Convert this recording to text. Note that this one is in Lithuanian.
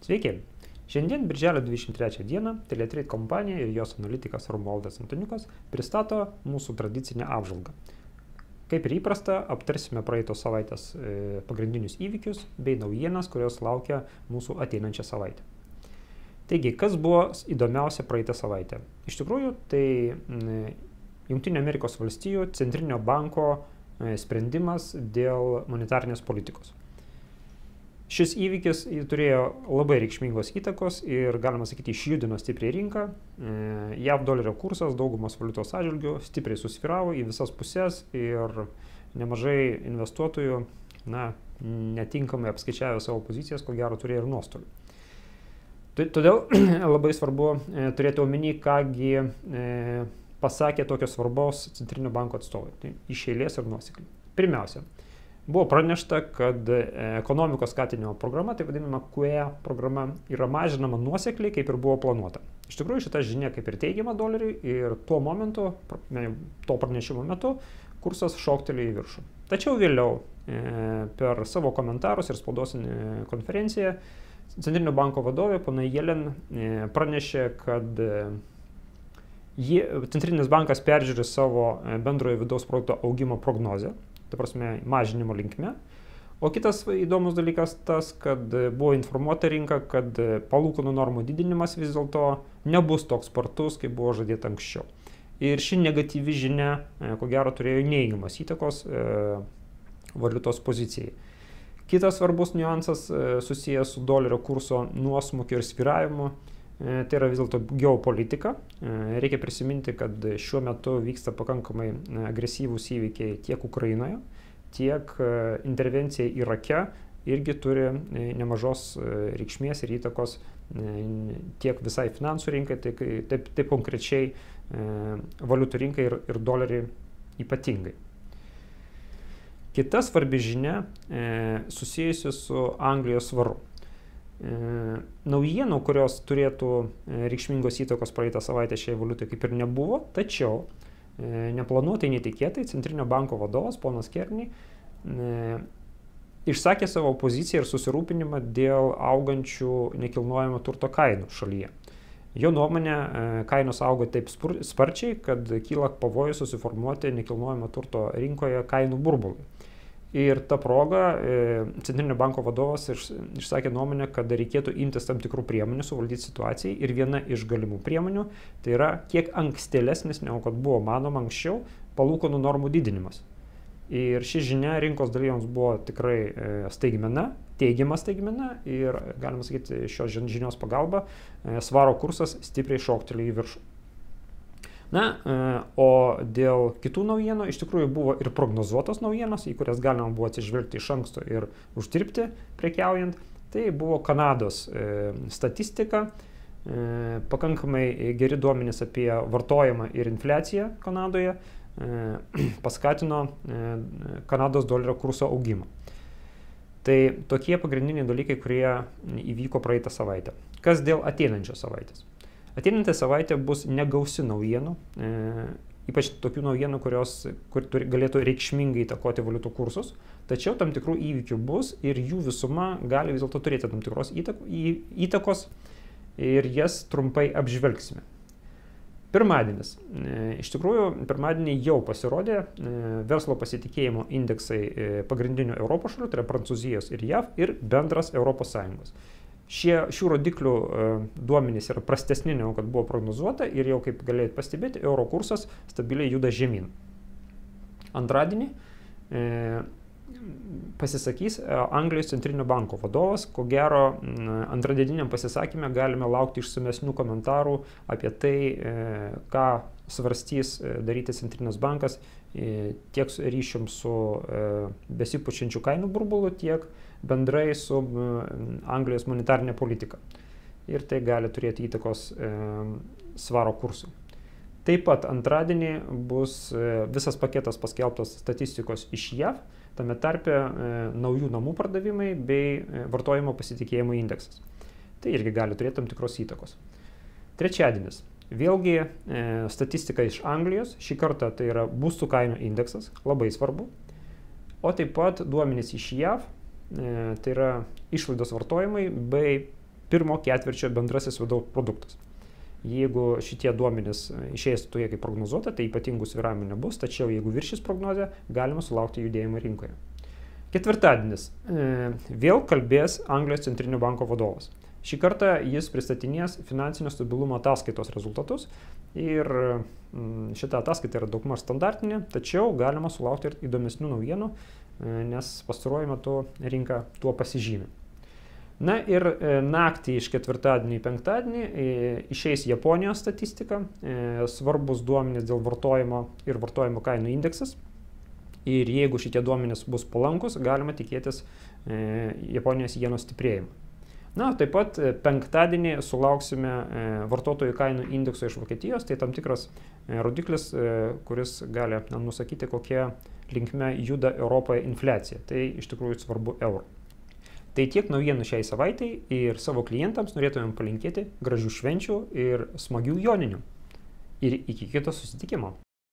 Sveiki! Šiandien, birželio 23 dieną, Teletrade kompanija ir jos analitikas Romualdas Antoniukas pristato mūsų tradicinę apžvalgą. Kaip ir įprasta, aptarsime praeitos savaitės pagrindinius įvykius bei naujienas, kurios laukia mūsų ateinančią savaitę. Taigi, kas buvo įdomiausia praeitą savaitę? Iš tikrųjų, tai Jungtinių Amerikos valstijų centrinio banko sprendimas dėl monetarnės politikos. Šis įvykis turėjo labai reikšmingos įtakos ir, galima sakyti, išjudino stipriai rinką. JAV dolerio kursas daugumos valiutos atžvilgių stipriai susvyravo į visas pusės ir nemažai investuotojų netinkamai apskaičiavę savo pozicijas, ko gero turėjo ir nuostolių. Todėl labai svarbu turėti omeny, kągi pasakė tokios svarbaus centrinio banko atstovai. Tai iš eilės ir nuosekliai. Pirmiausia, buvo pranešta, kad ekonomikos skatinimo programa, tai vadinama QE programa, yra mažinama nuosekliai, kaip ir buvo planuota. Iš tikrųjų, šita žinia kaip ir teigiama doleriui ir tuo momentu, to pranešimo metu, kursas šoktelėjo į viršų. Tačiau vėliau per savo komentarus ir spaudos konferenciją Centrinio banko vadovė pana Yellen pranešė, kad Centrinis bankas peržiūrė savo bendrojo vidaus produkto augimo prognozę, ta prasme mažinimo linkme. O kitas įdomus dalykas tas, kad buvo informuota rinka, kad palūkanų normų didinimas vis dėlto nebus toks spartus, kaip buvo žadėta anksčiau. Ir ši negatyvi žinia, ko gero, turėjo neigiamas įtakos valiutos pozicijai. Kitas svarbus niuansas susijęs su dolerio kurso nuosmukiu ir svyravimu. Tai yra vis dėlto geopolitika. Reikia prisiminti, kad šiuo metu vyksta pakankamai agresyvūs įvykiai tiek Ukrainoje, tiek intervencija Irake irgi turi nemažos reikšmės ir įtakos tiek visai finansų rinkai, taip konkrečiai valiutų rinkai ir doleriai ypatingai. Kita svarbi žinia susijusi su Anglijos svaru. Naujienų, kurios turėtų reikšmingos įtakos praeitą savaitę šiai valiutai kaip ir nebuvo, tačiau neplanuotai netikėtai Centrinio banko vadovas ponas Kearney išsakė savo poziciją ir susirūpinimą dėl augančių nekilnojamo turto kainų šalyje. Jo nuomonė, kainos auga taip sparčiai, kad kyla pavojus susiformuoti nekilnojamo turto rinkoje kainų burbului. Ir ta proga Centrinio banko vadovas išsakė nuomonę, kad reikėtų imtis tam tikrų priemonių suvaldyti situacijai. Ir viena iš galimų priemonių tai yra kiek ankstėlesnis, negu kad buvo manoma anksčiau, palūkanų normų didinimas. Ir ši žinia rinkos dalyviams buvo tikrai staigmena, teigiama staigmena ir, galima sakyti, šios žinios pagalba svaro kursas stipriai šoktelėjo į viršų. O dėl kitų naujienų iš tikrųjų buvo ir prognozuotos naujienos, į kurias galima buvo atsižvelgti iš anksto ir uždirbti prekiaujant. Tai buvo Kanados statistika, pakankamai geri duomenys apie vartojimą ir infliaciją Kanadoje paskatino Kanados dolerio kurso augimą. Tai tokie pagrindiniai dalykai, kurie įvyko praeitą savaitę. Kas dėl ateinančios savaitės? Ateinantį savaitę bus negausi naujienų, ypač tokių naujienų, kur galėtų reikšmingai įtakoti valiutų kursus, tačiau tam tikrų įvykių bus ir jų visuma gali vis dėlto turėti tam tikros įtakos ir jas trumpai apžvelgsime. Pirmadienis. Iš tikrųjų, pirmadienį jau pasirodė verslo pasitikėjimo indeksai pagrindinių Europos šalių, tai yra Prancūzijos ir JAV ir bendras Europos Sąjungos. Šių rodiklių duomenys yra prastesni, negu kad buvo prognozuota ir jau, kaip galėjot pastebėti, euro kursas stabiliai juda žemyn. Antradienį pasisakys Anglijos centrinio banko vadovas. Ko gero, antradieniniam pasisakymė galime laukti išsamesnių komentarų apie tai, ką svarstys daryti centrinis bankas tiek ryšium su besipučiančių kainų burbulu, tiek bendrai su Anglijos monetarinė politika. Ir tai gali turėti įtakos svaro kursui. Taip pat antradienį bus visas paketas paskelbtas statistikos iš JAV, tame tarpe naujų namų pardavimai bei vartojimo pasitikėjimo indeksas. Tai irgi gali turėti tam tikros įtakos. Trečiadienis. Vėlgi statistika iš Anglijos, šį kartą tai yra būstų kainų indeksas, labai svarbu. O taip pat duomenys iš JAV, tai yra išlaidos vartojimai bei pirmo ketvirčio bendrasis vidaus produktas. Jeigu šitie duomenys išeis tokie kaip prognozuota, tai ypatingų svyravimų nebus, tačiau jeigu viršys prognozę, galima sulaukti judėjimo rinkoje. Ketvirtadienis. Vėl kalbės Anglijos centrinio banko vadovas. Šį kartą jis pristatinės finansinio stabilumo ataskaitos rezultatus ir šita ataskaita yra daugmaž standartinė, tačiau galima sulaukti ir įdomesnių naujienų, nes pastaruoju metu rinka tuo pasižymi. Na ir naktį iš ketvirtadienį į penktadienį išeis Japonijos statistika, svarbus duomenys dėl vartojimo ir vartojimo kainų indeksas. Ir jeigu šitie duomenys bus palankus, galima tikėtis Japonijos jenos stiprėjimą. Na, taip pat penktadienį sulauksime vartotojų kainų indekso iš Vokietijos, tai tam tikras rodiklis, kuris gali nusakyti, kokia linkme juda Europoje infliacija. Tai iš tikrųjų svarbu euro. Tai tiek naujienų šiai savaitai ir savo klientams norėtumėm palinkėti gražių švenčių ir smagių joninių. Ir iki kito susitikimo.